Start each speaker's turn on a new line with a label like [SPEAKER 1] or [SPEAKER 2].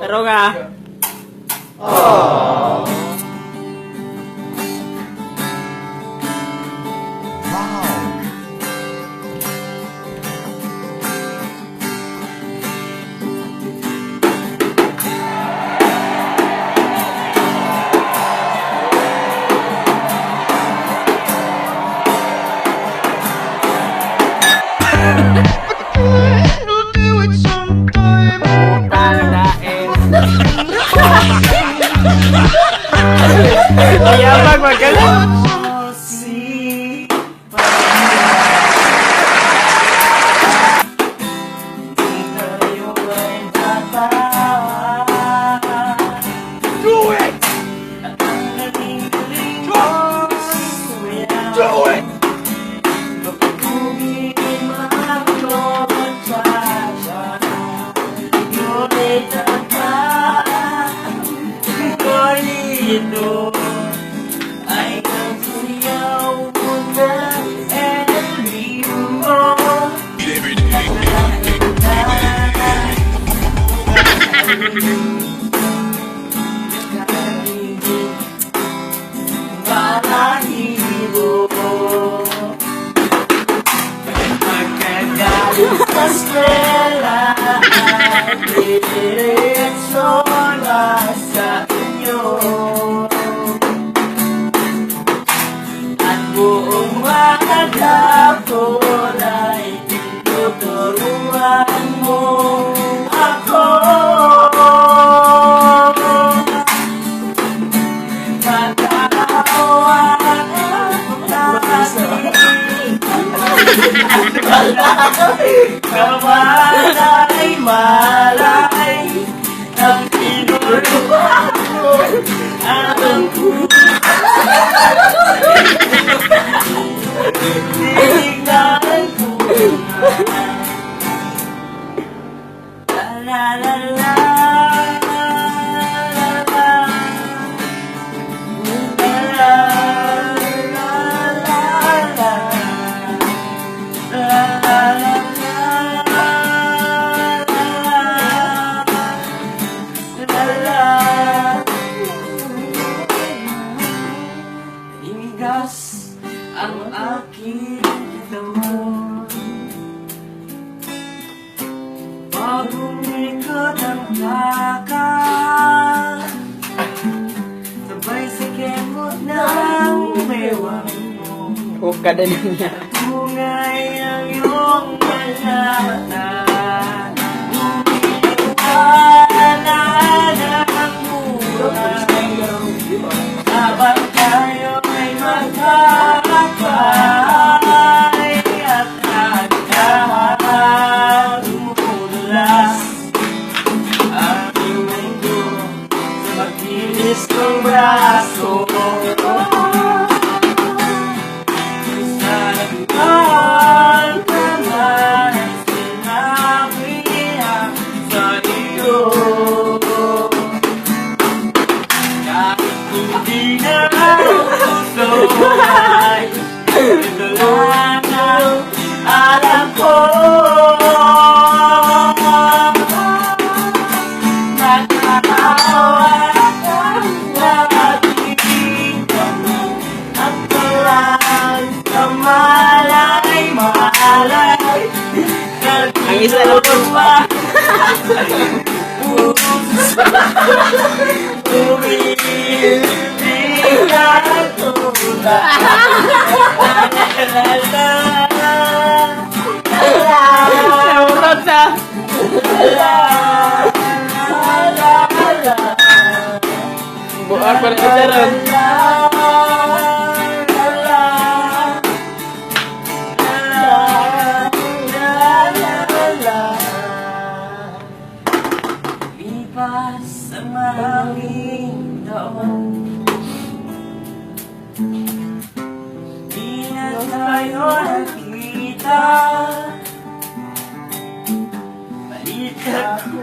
[SPEAKER 1] Pero nga. Mayabang magaling. Do it! Do it!
[SPEAKER 2] Ito ay nagsayaw mo na every mo. Balahibo pagkagaling sa eskwela diretso na sa inyo. Buong maghapon ay tinuturuan mo ako. Matawa kamalay malay ang tinuruan mo ang tinignan ko na la la la ang aking damon. Bagong likod ang lakad, sabay sa kemot ng bewang mo.
[SPEAKER 1] Hukad na niya.
[SPEAKER 2] Tungay ang iyong malata, umiiwanan ang buhay. Habang tayo ay magkakapay at nagkakadulas ang iyong mundo sa makinis kong braso. Sa nagmahal ka man ay sinabi niya sa iyo. Kahit hindi na gusto ay ito lang ang alam ko. Nakakawa ang natin ang parang sa malay-malay.
[SPEAKER 1] Ang isa lang po. Naurot na. Buang pa rin ka rin. Lipas ang maraming taon, di na tayo nagkita. Balik ako